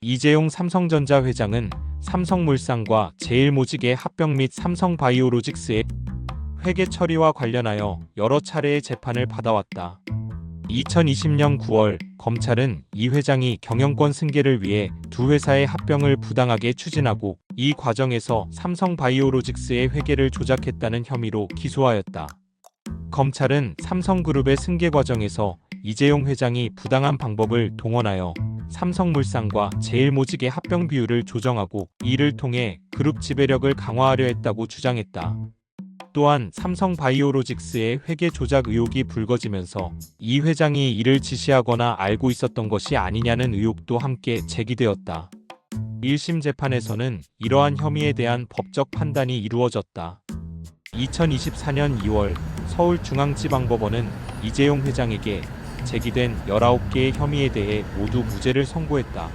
이재용 삼성전자 회장은 삼성물산과 제일모직의 합병 및 삼성바이오로직스의 회계 처리와 관련하여 여러 차례의 재판을 받아왔다. 2020년 9월 검찰은 이 회장이 경영권 승계를 위해 두 회사의 합병을 부당하게 추진하고 이 과정에서 삼성바이오로직스의 회계를 조작했다는 혐의로 기소하였다. 검찰은 삼성그룹의 승계 과정에서 이재용 회장이 부당한 방법을 동원하여 삼성물산과 제일모직의 합병 비율을 조정하고 이를 통해 그룹 지배력을 강화하려 했다고 주장했다. 또한 삼성바이오로직스의 회계 조작 의혹이 불거지면서 이 회장이 이를 지시하거나 알고 있었던 것이 아니냐는 의혹도 함께 제기되었다. 1심 재판에서는 이러한 혐의에 대한 법적 판단이 이루어졌다. 2024년 2월 서울중앙지방법원은 이재용 회장에게 제기된 19개의 혐의에 대해 모두 무죄를 선고했다.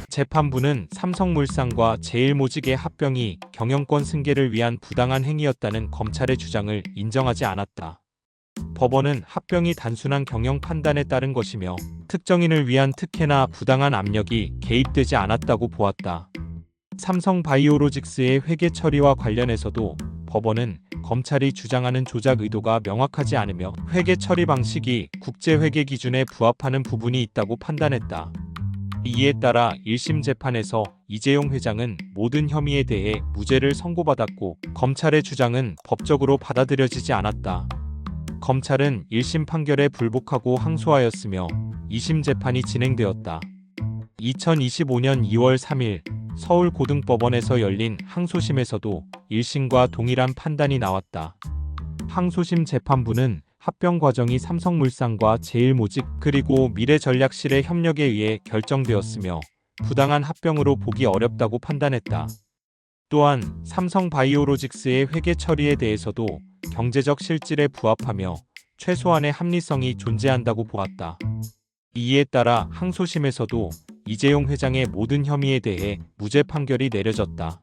재판부는 삼성물산과 제일모직의 합병이 경영권 승계를 위한 부당한 행위였다는 검찰의 주장을 인정하지 않았다. 법원은 합병이 단순한 경영 판단에 따른 것이며 특정인을 위한 특혜나 부당한 압력이 개입되지 않았다고 보았다. 삼성바이오로직스의 회계 처리와 관련해서도 법원은 검찰이 주장하는 조작 의도가 명확하지 않으며 회계 처리 방식이 국제회계 기준에 부합하는 부분이 있다고 판단했다. 이에 따라 1심 재판에서 이재용 회장은 모든 혐의에 대해 무죄를 선고받았고 검찰의 주장은 법적으로 받아들여지지 않았다. 검찰은 1심 판결에 불복하고 항소하였으며 2심 재판이 진행되었다. 2025년 2월 3일 서울고등법원에서 열린 항소심에서도 1심과 동일한 판단이 나왔다. 항소심 재판부는 합병 과정이 삼성물산과 제일모직 그리고 미래전략실의 협력에 의해 결정되었으며 부당한 합병으로 보기 어렵다고 판단했다. 또한 삼성바이오로직스의 회계 처리에 대해서도 경제적 실질에 부합하며 최소한의 합리성이 존재한다고 보았다. 이에 따라 항소심에서도 이재용 회장의 모든 혐의에 대해 무죄 판결이 내려졌다.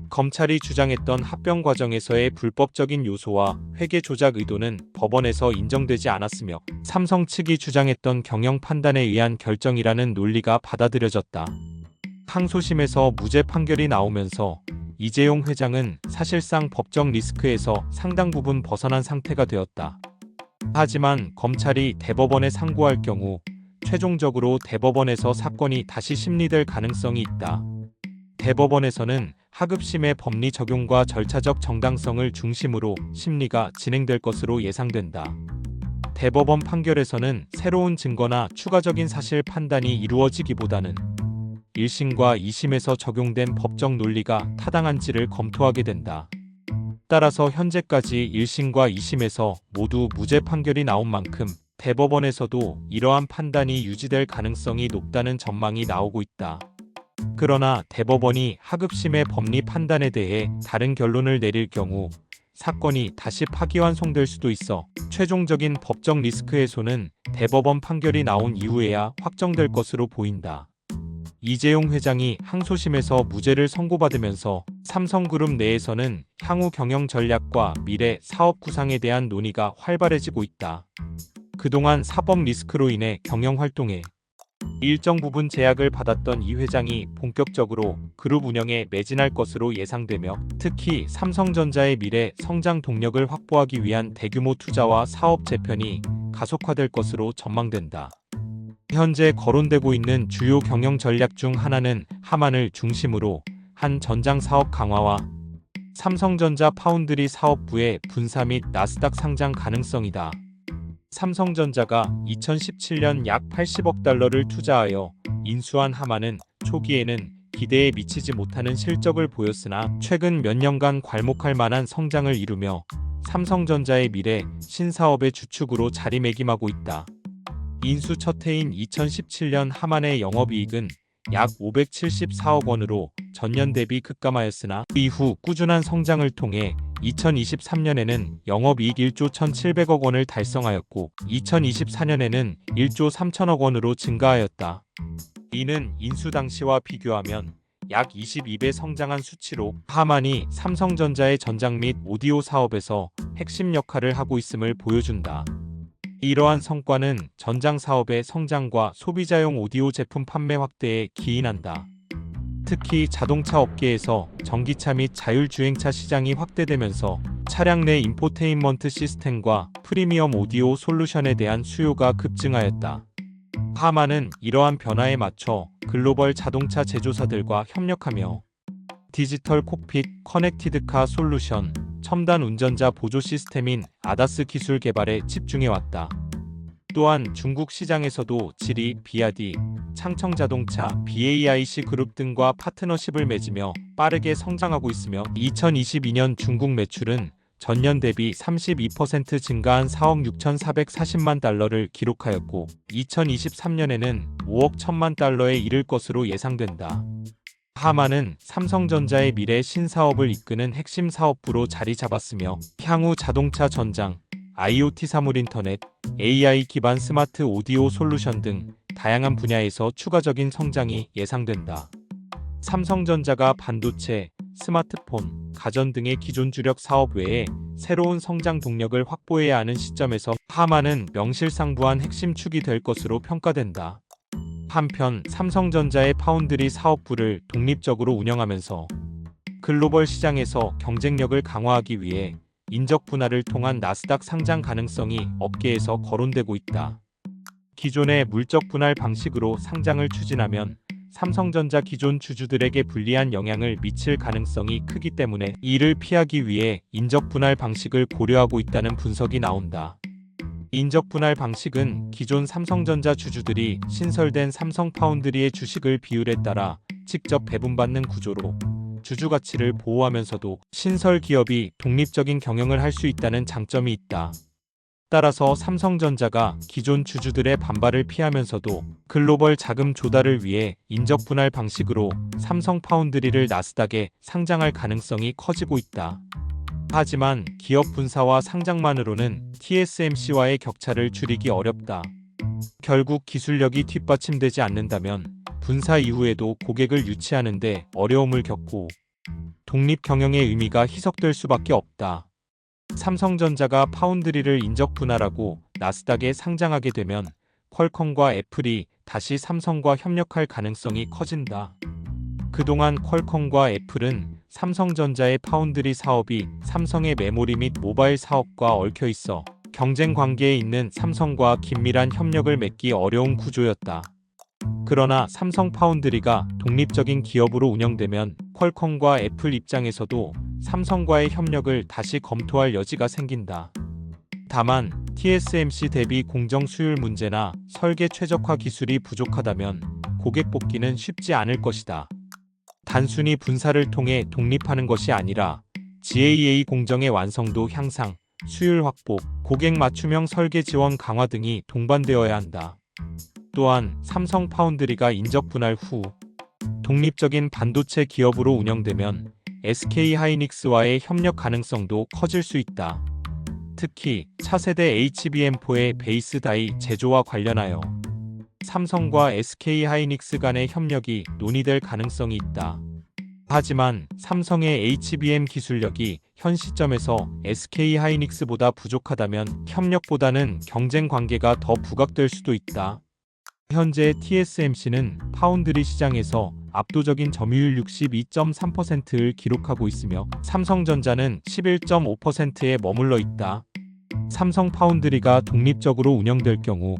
검찰이 주장했던 합병 과정에서의 불법적인 요소와 회계 조작 의도는 법원에서 인정되지 않았으며 삼성 측이 주장했던 경영 판단에 의한 결정이라는 논리가 받아들여졌다. 항소심에서 무죄 판결이 나오면서 이재용 회장은 사실상 법적 리스크에서 상당 부분 벗어난 상태가 되었다. 하지만 검찰이 대법원에 상고할 경우 최종적으로 대법원에서 사건이 다시 심리될 가능성이 있다. 대법원에서는 하급심의 법리 적용과 절차적 정당성을 중심으로 심리가 진행될 것으로 예상된다. 대법원 판결에서는 새로운 증거나 추가적인 사실 판단이 이루어지기보다는 1심과 2심에서 적용된 법적 논리가 타당한지를 검토하게 된다. 따라서 현재까지 1심과 2심에서 모두 무죄 판결이 나온 만큼 대법원에서도 이러한 판단이 유지될 가능성이 높다는 전망이 나오고 있다. 그러나 대법원이 하급심의 법리 판단에 대해 다른 결론을 내릴 경우 사건이 다시 파기환송될 수도 있어 최종적인 법적 리스크 해소는 대법원 판결이 나온 이후에야 확정될 것으로 보인다. 이재용 회장이 항소심에서 무죄를 선고받으면서 삼성그룹 내에서는 향후 경영 전략과 미래 사업 구상에 대한 논의가 활발해지고 있다. 그동안 사법 리스크로 인해 경영 활동에 일정 부분 제약을 받았던 이 회장이 본격적으로 그룹 운영에 매진할 것으로 예상되며 특히 삼성전자의 미래 성장 동력을 확보하기 위한 대규모 투자와 사업 재편이 가속화될 것으로 전망된다. 현재 거론되고 있는 주요 경영 전략 중 하나는 하만을 중심으로 한 전장 사업 강화와 삼성전자 파운드리 사업부의 분사 및 나스닥 상장 가능성이다. 삼성전자가 2017년 약 80억 달러를 투자하여 인수한 하만은 초기에는 기대에 미치지 못하는 실적을 보였으나 최근 몇 년간 괄목할 만한 성장을 이루며 삼성전자의 미래 신사업의 주축으로 자리매김하고 있다. 인수 첫 해인 2017년 하만의 영업이익은 약 574억 원으로 전년 대비 급감하였으나 그 이후 꾸준한 성장을 통해 2023년에는 영업이익 1조 1,700억 원을 달성하였고 2024년에는 1조 3천억 원으로 증가하였다. 이는 인수 당시와 비교하면 약 22배 성장한 수치로 하만이 삼성전자의 전장 및 오디오 사업에서 핵심 역할을 하고 있음을 보여준다. 이러한 성과는 전장 사업의 성장과 소비자용 오디오 제품 판매 확대에 기인한다. 특히 자동차 업계에서 전기차 및 자율주행차 시장이 확대되면서 차량 내 인포테인먼트 시스템과 프리미엄 오디오 솔루션에 대한 수요가 급증하였다. 하만은 이러한 변화에 맞춰 글로벌 자동차 제조사들과 협력하며 디지털 콕핏, 커넥티드카 솔루션, 첨단 운전자 보조 시스템인 아다스 기술 개발에 집중해왔다. 또한 중국 시장에서도 지리, 비아디, 창청자동차, BAIC 그룹 등과 파트너십을 맺으며 빠르게 성장하고 있으며 2022년 중국 매출은 전년 대비 32% 증가한 4억 6,440만 달러를 기록하였고 2023년에는 5억 1천만 달러에 이를 것으로 예상된다. 하만은 삼성전자의 미래 신사업을 이끄는 핵심 사업부로 자리 잡았으며 향후 자동차 전장, IoT 사물 인터넷, AI 기반 스마트 오디오 솔루션 등 다양한 분야에서 추가적인 성장이 예상된다. 삼성전자가 반도체, 스마트폰, 가전 등의 기존 주력 사업 외에 새로운 성장 동력을 확보해야 하는 시점에서 하만은 명실상부한 핵심 축이 될 것으로 평가된다. 한편 삼성전자의 파운드리 사업부를 독립적으로 운영하면서 글로벌 시장에서 경쟁력을 강화하기 위해 인적 분할을 통한 나스닥 상장 가능성이 업계에서 거론되고 있다. 기존의 물적 분할 방식으로 상장을 추진하면 삼성전자 기존 주주들에게 불리한 영향을 미칠 가능성이 크기 때문에 이를 피하기 위해 인적 분할 방식을 고려하고 있다는 분석이 나온다. 인적 분할 방식은 기존 삼성전자 주주들이 신설된 삼성 파운드리의 주식을 비율에 따라 직접 배분받는 구조로 주주 가치를 보호하면서도 신설 기업이 독립적인 경영을 할 수 있다는 장점이 있다. 따라서 삼성전자가 기존 주주들의 반발을 피하면서도 글로벌 자금 조달을 위해 인적 분할 방식으로 삼성 파운드리를 나스닥에 상장할 가능성이 커지고 있다. 하지만 기업 분사와 상장만으로는 TSMC와의 격차를 줄이기 어렵다. 결국 기술력이 뒷받침되지 않는다면 분사 이후에도 고객을 유치하는 데 어려움을 겪고 독립 경영의 의미가 희석될 수밖에 없다. 삼성전자가 파운드리를 인적 분할하고 나스닥에 상장하게 되면 퀄컴과 애플이 다시 삼성과 협력할 가능성이 커진다. 그동안 퀄컴과 애플은 삼성전자의 파운드리 사업이 삼성의 메모리 및 모바일 사업과 얽혀 있어 경쟁 관계에 있는 삼성과 긴밀한 협력을 맺기 어려운 구조였다. 그러나 삼성 파운드리가 독립적인 기업으로 운영되면 퀄컴과 애플 입장에서도 삼성과의 협력을 다시 검토할 여지가 생긴다. 다만 TSMC 대비 공정 수율 문제나 설계 최적화 기술이 부족하다면 고객 뽑기는 쉽지 않을 것이다. 단순히 분사를 통해 독립하는 것이 아니라 GAA 공정의 완성도 향상, 수율 확보, 고객 맞춤형 설계 지원 강화 등이 동반되어야 한다. 또한 삼성 파운드리가 인적 분할 후 독립적인 반도체 기업으로 운영되면 SK 하이닉스와의 협력 가능성도 커질 수 있다. 특히 차세대 HBM4의 베이스 다이 제조와 관련하여 삼성과 SK 하이닉스 간의 협력이 논의될 가능성이 있다. 하지만 삼성의 HBM 기술력이 현 시점에서 SK 하이닉스보다 부족하다면 협력보다는 경쟁 관계가 더 부각될 수도 있다. 현재 TSMC는 파운드리 시장에서 압도적인 점유율 62.3%를 기록하고 있으며 삼성전자는 11.5%에 머물러 있다. 삼성 파운드리가 독립적으로 운영될 경우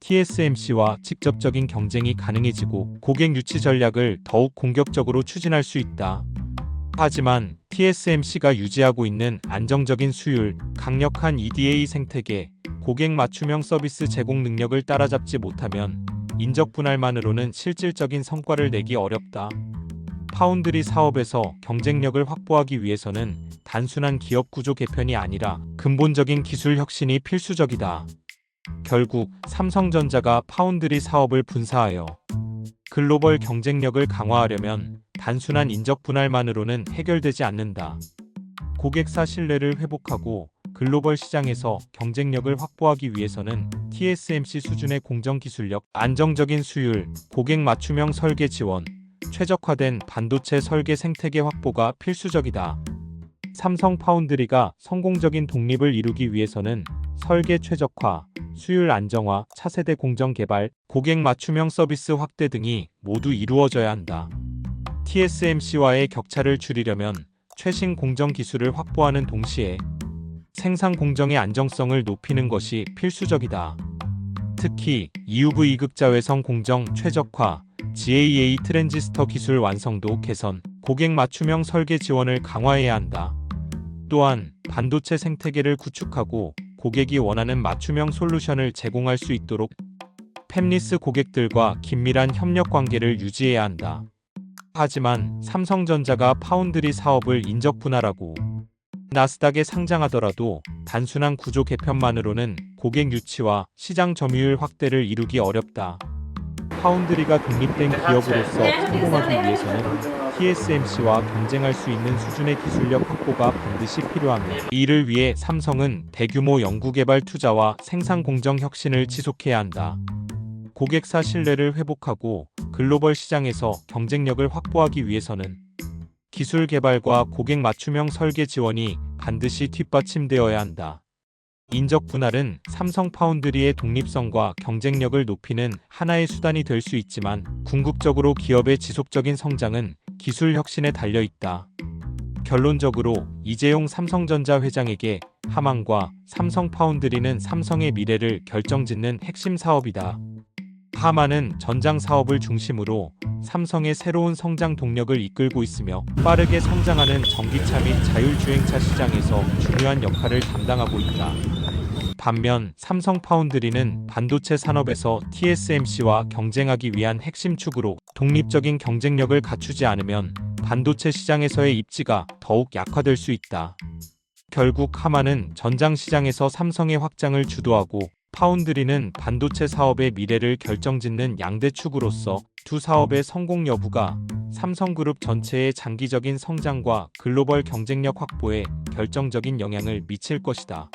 TSMC와 직접적인 경쟁이 가능해지고 고객 유치 전략을 더욱 공격적으로 추진할 수 있다. 하지만 TSMC가 유지하고 있는 안정적인 수율, 강력한 EDA 생태계, 고객 맞춤형 서비스 제공 능력을 따라잡지 못하면 인적 분할만으로는 실질적인 성과를 내기 어렵다. 파운드리 사업에서 경쟁력을 확보하기 위해서는 단순한 기업 구조 개편이 아니라 근본적인 기술 혁신이 필수적이다. 결국 삼성전자가 파운드리 사업을 분사하여 글로벌 경쟁력을 강화하려면 단순한 인적 분할만으로는 해결되지 않는다. 고객사 신뢰를 회복하고 글로벌 시장에서 경쟁력을 확보하기 위해서는 TSMC 수준의 공정 기술력, 안정적인 수율, 고객 맞춤형 설계 지원, 최적화된 반도체 설계 생태계 확보가 필수적이다. 삼성 파운드리가 성공적인 독립을 이루기 위해서는 설계 최적화, 수율 안정화, 차세대 공정 개발, 고객 맞춤형 서비스 확대 등이 모두 이루어져야 한다. TSMC와의 격차를 줄이려면 최신 공정 기술을 확보하는 동시에 생산 공정의 안정성을 높이는 것이 필수적이다. 특히 EUV 극자외선 공정 최적화, GAA 트랜지스터 기술 완성도 개선, 고객 맞춤형 설계 지원을 강화해야 한다. 또한 반도체 생태계를 구축하고 고객이 원하는 맞춤형 솔루션을 제공할 수 있도록 팹리스 고객들과 긴밀한 협력 관계를 유지해야 한다. 하지만 삼성전자가 파운드리 사업을 인적 분할하고 나스닥에 상장하더라도 단순한 구조 개편만으로는 고객 유치와 시장 점유율 확대를 이루기 어렵다. 파운드리가 독립된 기업으로서 성공하기 위해서는 TSMC와 경쟁할 수 있는 수준의 기술력 확보가 반드시 필요합니다. 이를 위해 삼성은 대규모 연구개발 투자와 생산 공정 혁신을 지속해야 한다. 고객사 신뢰를 회복하고 글로벌 시장에서 경쟁력을 확보하기 위해서는 기술 개발과 고객 맞춤형 설계 지원이 반드시 뒷받침되어야 한다. 인적 분할은 삼성 파운드리의 독립성과 경쟁력을 높이는 하나의 수단이 될 수 있지만 궁극적으로 기업의 지속적인 성장은 기술 혁신에 달려 있다. 결론적으로 이재용 삼성전자 회장에게 하만과 삼성 파운드리는 삼성의 미래를 결정짓는 핵심 사업이다. 하만은 전장 사업을 중심으로 삼성의 새로운 성장 동력을 이끌고 있으며 빠르게 성장하는 전기차 및 자율주행차 시장에서 중요한 역할을 담당하고 있다. 반면 삼성 파운드리는 반도체 산업에서 TSMC와 경쟁하기 위한 핵심 축으로 독립적인 경쟁력을 갖추지 않으면 반도체 시장에서의 입지가 더욱 약화될 수 있다. 결국 하만은 전장 시장에서 삼성의 확장을 주도하고 파운드리는 반도체 사업의 미래를 결정짓는 양대 축으로서 두 사업의 성공 여부가 삼성그룹 전체의 장기적인 성장과 글로벌 경쟁력 확보에 결정적인 영향을 미칠 것이다.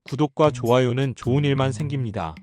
구독과 좋아요는 좋은 일만 생깁니다.